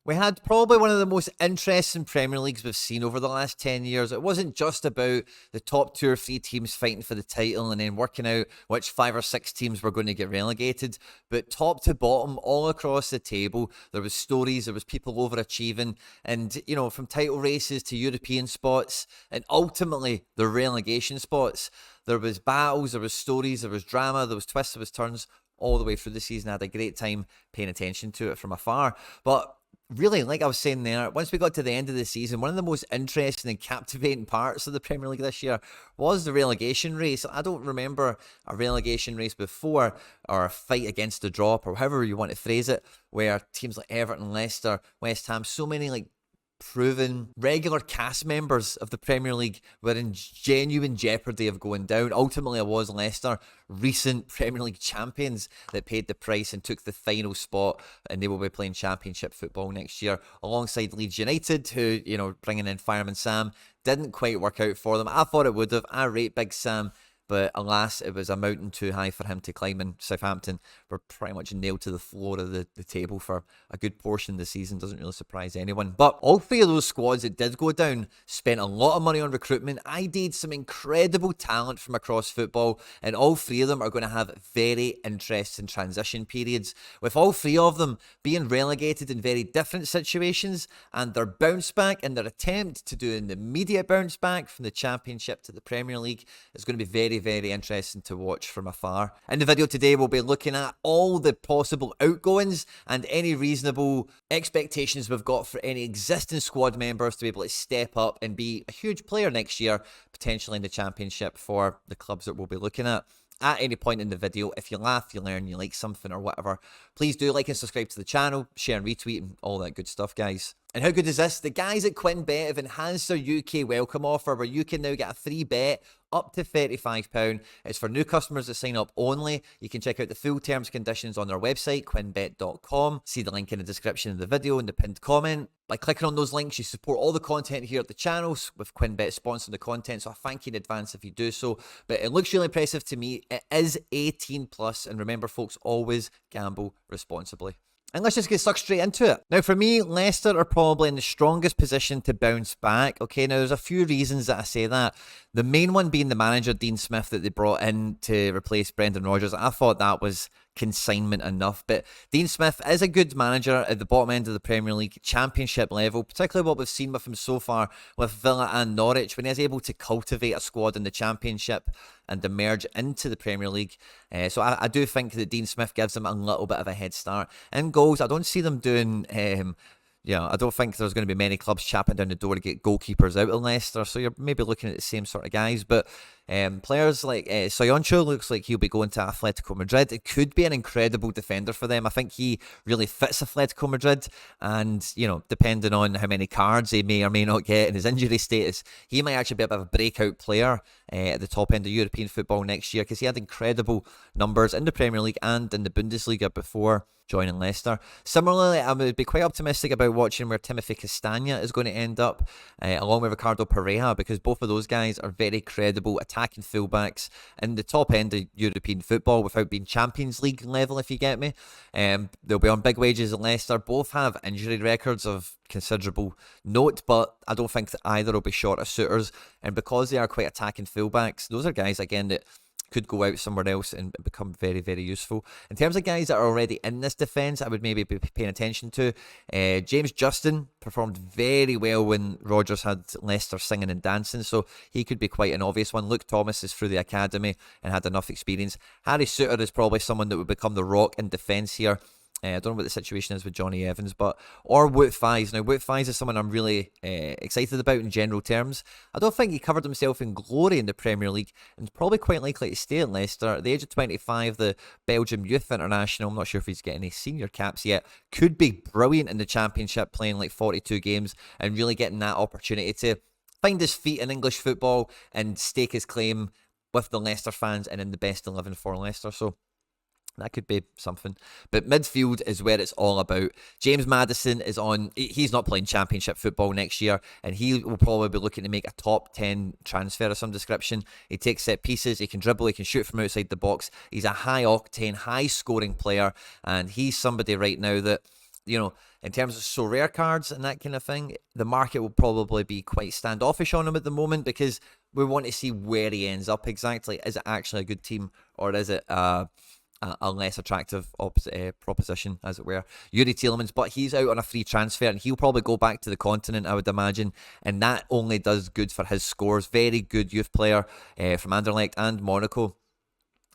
We had probably one of the most interesting Premier Leagues we've seen over the last 10 years. It wasn't just about the top 2 or 3 teams fighting for the title and then working out which 5 or 6 teams were going to get relegated, but top to bottom, all across the table, there was stories, there was people overachieving, and, you know, from title races to European spots, and ultimately the relegation spots. There was battles, there was stories, there was drama, there was twists, there was turns, all the way through the season. I had a great time paying attention to it from afar. But really, like I was saying there, once we got to the end of the season, one of the most interesting and captivating parts of the Premier League this year was the relegation race. I don't remember a relegation race before, or a fight against the drop, or however you want to phrase it, where teams like Everton, Leicester, West Ham, so many like proven regular cast members of the Premier League were in genuine jeopardy of going down. Ultimately, it was Leicester, recent Premier League champions, that paid the price and took the final spot, and they will be playing Championship football next year alongside Leeds United, who, you know, bringing in Fireman Sam, didn't quite work out for them. I thought it would have. I rate Big Sam, but alas, it was a mountain too high for him to climb, and Southampton were pretty much nailed to the floor of the table for a good portion of the season. Doesn't really surprise anyone. But all 3 of those squads that did go down spent a lot of money on recruitment, ID'd some incredible talent from across football, and all 3 of them are going to have very interesting transition periods, with all 3 of them being relegated in very different situations, and their bounce back and their attempt to do an immediate bounce back from the Championship to the Premier League is going to be very, very interesting to watch from afar. In the video today, we'll be looking at all the possible outgoings and any reasonable expectations we've got for any existing squad members to be able to step up and be a huge player next year, potentially in the Championship for the clubs that we'll be looking at. At any point in the video, if you laugh, you learn, you like something or whatever, please do like and subscribe to the channel, share and retweet, and all that good stuff, guys. And how good is this? The guys at QuinnBet have enhanced their UK welcome offer, where you can now get a free bet up to £35. It's for new customers that sign up only. You can check out the full terms and conditions on their website, quinnbet.com. See the link in the description of the video and the pinned comment. By clicking on those links, you support all the content here at the channels, with QuinnBet sponsoring the content, so I thank you in advance if you do so. But it looks really impressive to me. It is 18+, and remember, folks, always gamble responsibly. And let's just get stuck straight into it. Now, for me, Leicester are probably in the strongest position to bounce back. Okay, now there's a few reasons that I say that. The main one being the manager, Dean Smith, that they brought in to replace Brendan Rodgers. I thought that was consignment enough, but Dean Smith is a good manager at the bottom end of the Premier League, Championship level, particularly what we've seen with him so far with Villa and Norwich, when he's able to cultivate a squad in the Championship and emerge into the Premier League. So I do think that Dean Smith gives them a little bit of a head start. In goals, I don't see them doing I don't think there's going to be many clubs chapping down the door to get goalkeepers out of Leicester, so you're maybe looking at the same sort of guys. But players like Soyuncu looks like he'll be going to Atletico Madrid. It could be an incredible defender for them. I think he really fits Atletico Madrid, and, you know, depending on how many cards he may or may not get and his injury status, he might actually be a bit of a breakout player at the top end of European football next year, because he had incredible numbers in the Premier League and in the Bundesliga before joining Leicester. Similarly, I would be quite optimistic about watching where Timothy Castagna is going to end up, along with Ricardo Pereira, because both of those guys are very credible attacking fullbacks in the top end of European football without being Champions League level, if you get me. They'll be on big wages at Leicester. Both have injury records of considerable note, but I don't think that either will be short of suitors. And because they are quite attacking fullbacks, those are guys, again, that could go out somewhere else and become very, very useful. In terms of guys that are already in this defence, I would maybe be paying attention to. James Justin performed very well when Rodgers had Leicester singing and dancing, so he could be quite an obvious one. Luke Thomas is through the academy and had enough experience. Harry Souttar is probably someone that would become the rock in defence here. I don't know what the situation is with Johnny Evans, or Wout Faes. Now, Wout Faes is someone I'm really excited about in general terms. I don't think he covered himself in glory in the Premier League, and is probably quite likely to stay at Leicester. At the age of 25, the Belgium youth international, I'm not sure if he's getting any senior caps yet, could be brilliant in the Championship, playing like 42 games and really getting that opportunity to find his feet in English football and stake his claim with the Leicester fans and in the best 11 for Leicester. So that could be something. But midfield is where it's all about. James Maddison is on. He's not playing Championship football next year, and he will probably be looking to make a top 10 transfer of some description. He takes set pieces, he can dribble, he can shoot from outside the box. He's a high octane, high scoring player, and he's somebody right now that, you know, In terms of so rare cards and that kind of thing, the market will probably be quite standoffish on him at the moment because we want to see where he ends up exactly. Is it actually a good team, or is it a less attractive proposition, as it were? Yuri Tielemans, but he's out on a free transfer and he'll probably go back to the continent, I would imagine, and that only does good for his scores. Very good youth player from Anderlecht and Monaco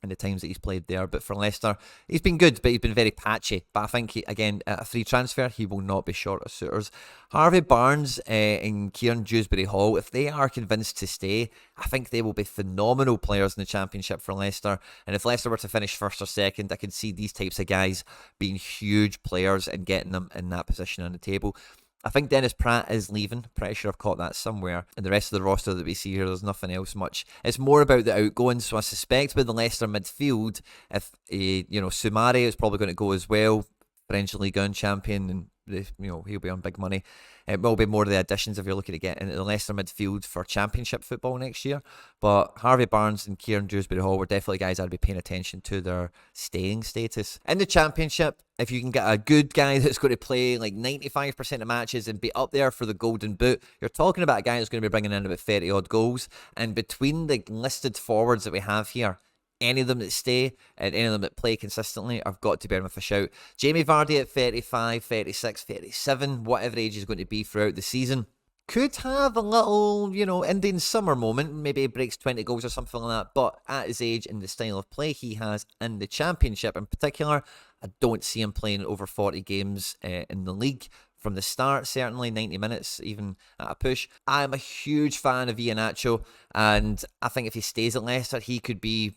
in the times that he's played there. But for Leicester, he's been good, but he's been very patchy. But I think, again, at a free transfer, he will not be short of suitors. Harvey Barnes and Kieran Dewsbury Hall, if they are convinced to stay, I think they will be phenomenal players in the Championship for Leicester. And if Leicester were to finish first or second, I could see these types of guys being huge players and getting them in that position on the table. I think Dennis Pratt is leaving. Pretty sure I've caught that somewhere. And the rest of the roster that we see here, there's nothing else much. It's more about the outgoing. So I suspect with the Leicester midfield, if Soumare is probably going to go as well, French Ligue 1 champion, and he'll be on big money. It will be more of the additions if you're looking to get into the Leicester midfield for Championship football next year. But Harvey Barnes and Kieran Dewsbury Hall were definitely guys I'd be paying attention to their staying status. In the Championship, if you can get a good guy that's going to play like 95% of matches and be up there for the Golden Boot, you're talking about a guy that's going to be bringing in about 30 odd goals. And between the listed forwards that we have here, any of them that stay and any of them that play consistently, I've got to bear with a shout. Jamie Vardy at 35, 36, 37, whatever age he's going to be throughout the season, could have a little, Indian summer moment. Maybe he breaks 20 goals or something like that. But at his age and the style of play he has in the Championship in particular, I don't see him playing over 40 games in the league. From the start, certainly 90 minutes, even at a push. I'm a huge fan of Iheanacho, and I think if he stays at Leicester, he could be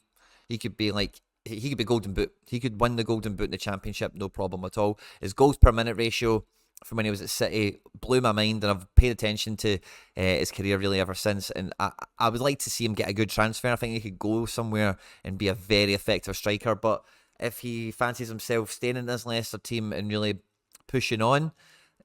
Golden Boot. He could win the Golden Boot in the Championship, no problem at all. His goals per minute ratio from when he was at City blew my mind, and I've paid attention to his career really ever since. And I would like to see him get a good transfer. I think he could go somewhere and be a very effective striker. But if he fancies himself staying in this Leicester team and really pushing on,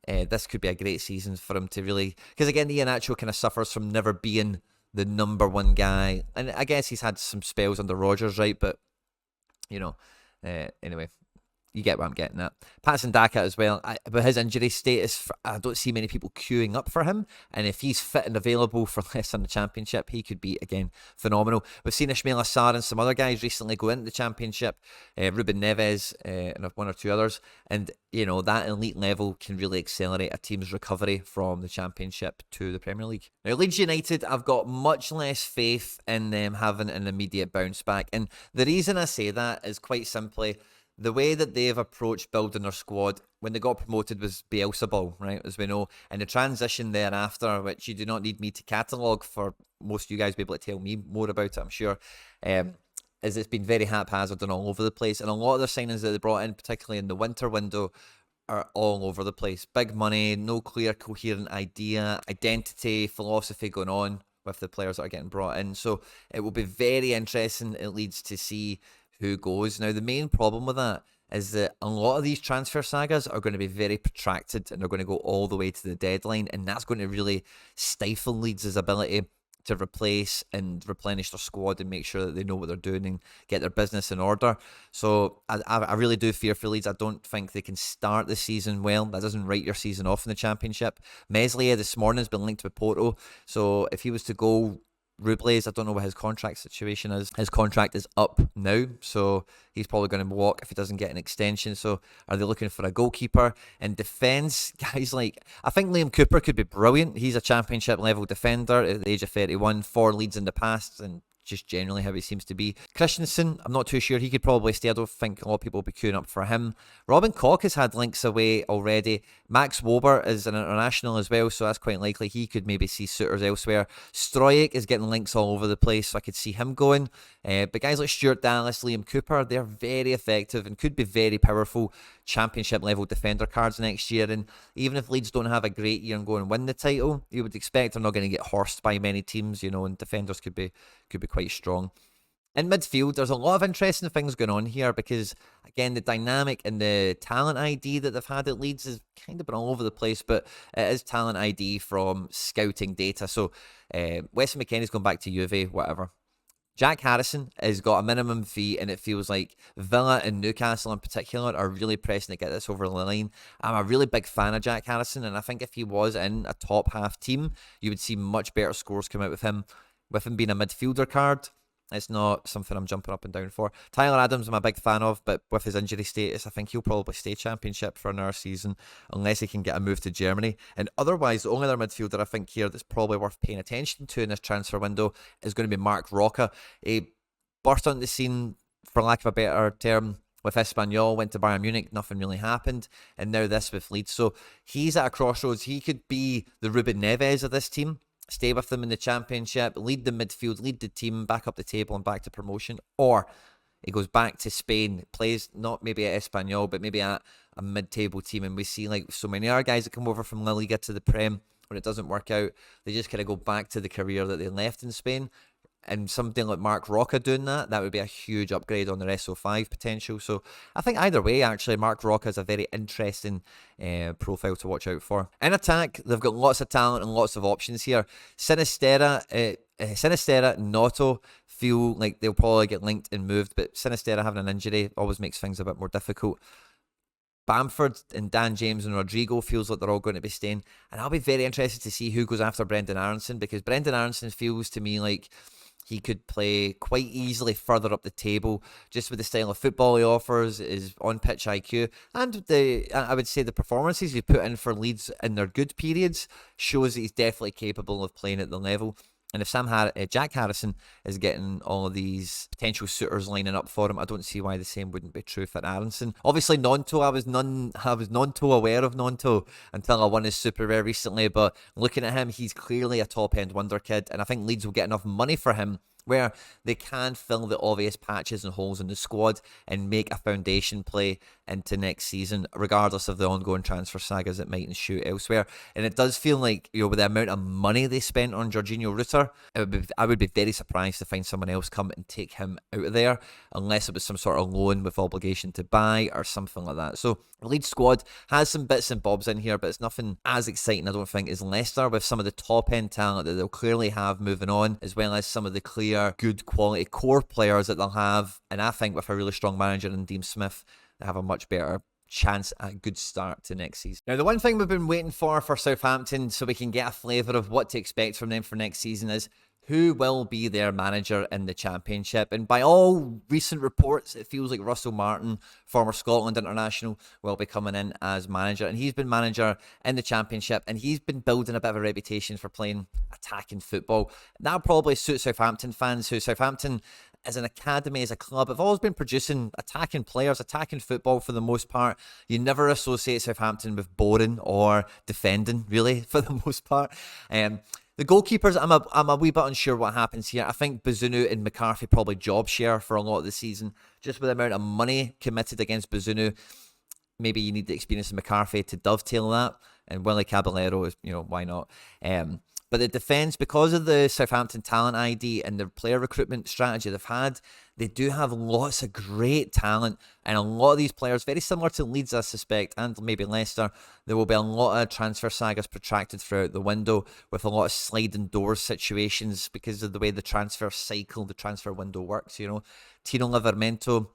this could be a great season for him to really... Because again, Iheanacho kind of suffers from never being the number one guy, and I guess he's had some spells under Rodgers, right? But anyway, you get what I'm getting at. Patson Daka as well, but his injury status, I don't see many people queuing up for him, and if he's fit and available for Leicester in the Championship, he could be, again, phenomenal. We've seen Ismail Assar and some other guys recently go into the Championship, Ruben Neves and one or two others, and that elite level can really accelerate a team's recovery from the Championship to the Premier League. Now, Leeds United, I've got much less faith in them having an immediate bounce back, and the reason I say that is quite simply the way that they've approached building their squad. When they got promoted was Bielsa, right, as we know, and the transition thereafter, which you do not need me to catalogue for most of you guys to be able to tell me more about it, I'm sure, is it's been very haphazard and all over the place. And a lot of the signings that they brought in, particularly in the winter window, are all over the place. Big money, no clear, coherent idea, identity, philosophy going on with the players that are getting brought in. So it will be very interesting, it leads to see who goes. Now, the main problem with that is that a lot of these transfer sagas are going to be very protracted and they're going to go all the way to the deadline, and that's going to really stifle Leeds' ability to replace and replenish their squad and make sure that they know what they're doing and get their business in order. So I really do fear for Leeds. I don't think they can start the season well. That doesn't write your season off in the Championship. Meslier this morning has been linked with Porto, so if he was to go, Rubles, I don't know what his contract situation is. His contract is up now, so he's probably going to walk if he doesn't get an extension. So are they looking for a goalkeeper? In defence, guys like, I think Liam Cooper could be brilliant. He's a Championship level defender at the age of 31 for Leeds in the past, and just generally how he seems to be. Christensen, I'm not too sure. He could probably stay. I don't think a lot of people will be queuing up for him. Robin Koch has had links away already. Max Wober is an international as well, so that's quite likely he could maybe see suitors elsewhere. Stroyek is getting links all over the place, so I could see him going. But guys like Stuart Dallas, Liam Cooper, they're very effective and could be very powerful Championship level defender cards next year. And even if Leeds don't have a great year and go and win the title, you would expect they're not going to get horsed by many teams, and defenders could be quite strong. In midfield, there's a lot of interesting things going on here because, again, the dynamic and the talent ID that they've had at Leeds has kind of been all over the place, but it is talent ID from scouting data. So Weston McKennie's gone back to Juve, whatever. Jack Harrison has got a minimum fee, and it feels like Villa and Newcastle in particular are really pressing to get this over the line. I'm a really big fan of Jack Harrison, and I think if he was in a top half team, you would see much better scores come out with him. With him being a midfielder card, it's not something I'm jumping up and down for. Tyler Adams, I'm a big fan of, but with his injury status, I think he'll probably stay Championship for another season unless he can get a move to Germany. And otherwise, the only other midfielder I think here that's probably worth paying attention to in this transfer window is going to be Marc Roca. He burst onto the scene, for lack of a better term, with Espanyol, went to Bayern Munich, nothing really happened, and now this with Leeds. So he's at a crossroads. He could be the Ruben Neves of this team. Stay with them in the Championship, lead the midfield, lead the team back up the table and back to promotion. Or he goes back to Spain, plays not maybe at Espanyol, but maybe at a mid-table team. And we see like so many other guys that come over from La Liga to the Prem, when it doesn't work out, they just kind of go back to the career that they left in Spain. And something like Marc Roca doing that would be a huge upgrade on their SO5 potential. So I think either way, actually, Marc Roca is a very interesting profile to watch out for. In attack, they've got lots of talent and lots of options here. Sinisterra, Gnonto feel like they'll probably get linked and moved, but Sinisterra having an injury always makes things a bit more difficult. Bamford and Dan James and Rodrigo feels like they're all going to be staying. And I'll be very interested to see who goes after Brendan Aronson, because Brendan Aronson feels to me like he could play quite easily further up the table just with the style of football he offers, his on-pitch IQ, and I would say the performances he put in for Leeds in their good periods shows that he's definitely capable of playing at the level. And if Jack Harrison is getting all of these potential suitors lining up for him, I don't see why the same wouldn't be true for Aronson. Obviously, Gnonto, I was Gnonto aware of Gnonto until I won his Super Rare recently, but looking at him, he's clearly a top-end wonder kid, and I think Leeds will get enough money for him where they can fill the obvious patches and holes in the squad and make a foundation play into next season, regardless of the ongoing transfer sagas that might ensue elsewhere. And it does feel like, with the amount of money they spent on Jorginho Rutter, I would be very surprised to find someone else come and take him out of there, unless it was some sort of loan with obligation to buy or something like that. So the Leeds squad has some bits and bobs in here, but it's nothing as exciting, I don't think, as Leicester, with some of the top-end talent that they'll clearly have moving on, as well as some of the clear, good quality core players that they'll have. And I think with a really strong manager in Dean Smith, they have a much better chance at a good start to next season. Now, the one thing we've been waiting for Southampton, so we can get a flavour of what to expect from them for next season, is who will be their manager in the Championship. And by all recent reports, it feels like Russell Martin, former Scotland international, will be coming in as manager. And he's been manager in the Championship, and he's been building a bit of a reputation for playing attacking football. That'll probably suit Southampton fans, who Southampton, as an academy, as a club, have always been producing attacking players, attacking football for the most part. You never associate Southampton with boring or defending, really, for the most part. The goalkeepers, I'm a wee bit unsure what happens here. I think Bazunu and McCarthy probably job share for a lot of the season. Just with the amount of money committed against Bazunu, maybe you need the experience of McCarthy to dovetail that. And Willie Caballero is, why not? But the defence, because of the Southampton talent ID and the player recruitment strategy they've had, they do have lots of great talent. And a lot of these players, very similar to Leeds, I suspect, and maybe Leicester, there will be a lot of transfer sagas protracted throughout the window with a lot of sliding doors situations because of the way the transfer cycle, the transfer window works. Tino Livramento,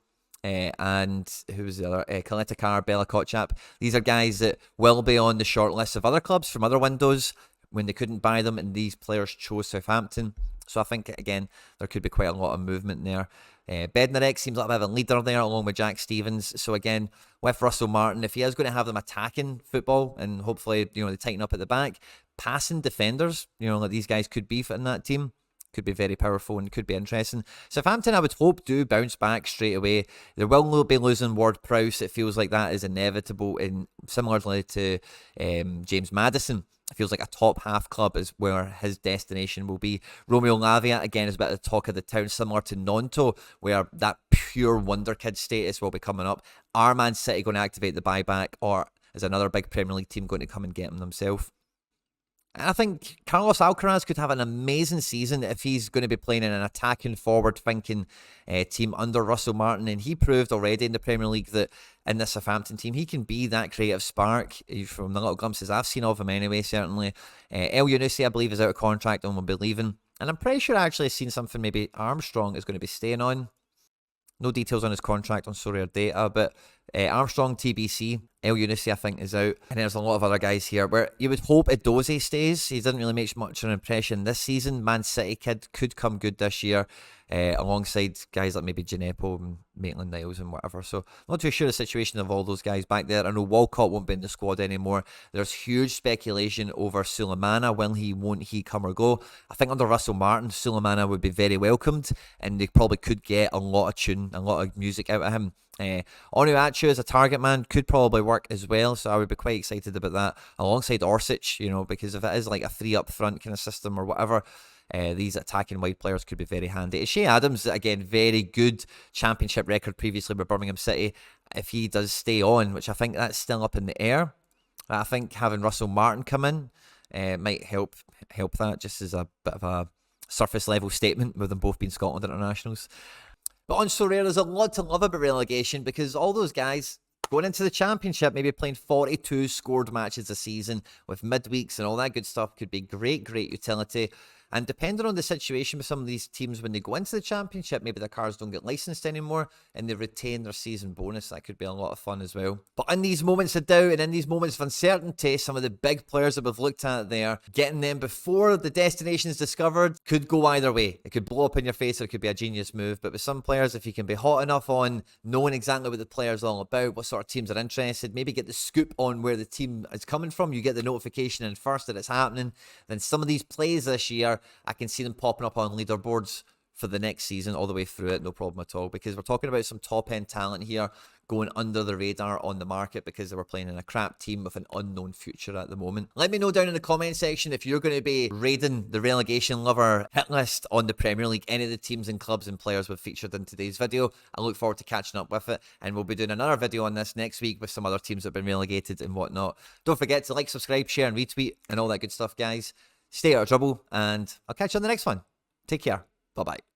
and who was the other? Kaletakar, Bella Kotchap. These are guys that will be on the short list of other clubs from other windows when they couldn't buy them, and these players chose Southampton. So I think, again, there could be quite a lot of movement there. Bednarek seems like a bit of a leader there, along with Jack Stevens. So again, with Russell Martin, if he is going to have them attacking football, and hopefully, they tighten up at the back, passing defenders, like these guys could be in that team, could be very powerful and could be interesting. Southampton, I would hope, do bounce back straight away. They will be losing Ward Prowse. It feels like that is inevitable, and similarly to James Maddison, it feels like a top half club is where his destination will be. Romeo Lavia, again, is a bit of the talk of the town, similar to Gnonto, where that pure wonder kid status will be coming up. Are Man City going to activate the buyback, or is another big Premier League team going to come and get him themselves? I think Carlos Alcaraz could have an amazing season if he's going to be playing in an attacking, forward-thinking team under Russell Martin. And he proved already in the Premier League that in the Southampton team, he can be that creative spark from the little glimpses I've seen of him anyway, certainly. El Yunusi, I believe, is out of contract and will be leaving. And I'm pretty sure I actually seen something maybe Armstrong is going to be staying on. No details on his contract on Sorare data, but Armstrong, TBC, El Unici I think is out. And there's a lot of other guys here where you would hope Edozie stays. He didn't really make much of an impression this season. Man City kid could come good this year. Alongside guys like maybe Gineppo and Maitland-Niles and whatever. So not too sure the situation of all those guys back there. I know Walcott won't be in the squad anymore. There's huge speculation over Sulemana. Won't he come or go? I think under Russell Martin, Sulemana would be very welcomed, and they probably could get a lot of tune, a lot of music out of him. Onuachu as a target man could probably work as well, so I would be quite excited about that alongside Orsic, because if it is like a 3 up front kind of system or whatever, these attacking wide players could be very handy. Shea Adams, again, very good championship record previously with Birmingham City. If he does stay on, which I think that's still up in the air, I think having Russell Martin come in might help that, just as a bit of a surface level statement with them both being Scotland internationals. But on Sorare, there's a lot to love about relegation because all those guys going into the championship, maybe playing 42 scored matches a season with midweeks and all that good stuff could be great utility. And depending on the situation with some of these teams when they go into the championship, maybe their cars don't get licensed anymore and they retain their season bonus. That could be a lot of fun as well. But in these moments of doubt and in these moments of uncertainty, some of the big players that we've looked at there, getting them before the destination is discovered could go either way. It could blow up in your face or it could be a genius move. But with some players, if you can be hot enough on knowing exactly what the player's all about, what sort of teams are interested, maybe get the scoop on where the team is coming from, you get the notification in first that it's happening, then some of these plays this year, I can see them popping up on leaderboards for the next season all the way through it, no problem at all, because we're talking about some top-end talent here going under the radar on the market because they were playing in a crap team with an unknown future at the moment. Let me know down in the comment section if you're going to be raiding the relegation lover hit list on the Premier League, any of the teams and clubs and players we've featured in today's video. I look forward to catching up with it, and we'll be doing another video on this next week with some other teams that have been relegated and whatnot. Don't forget to like, subscribe, share and retweet and all that good stuff, guys. Stay out of trouble, and I'll catch you on the next one. Take care. Bye-bye.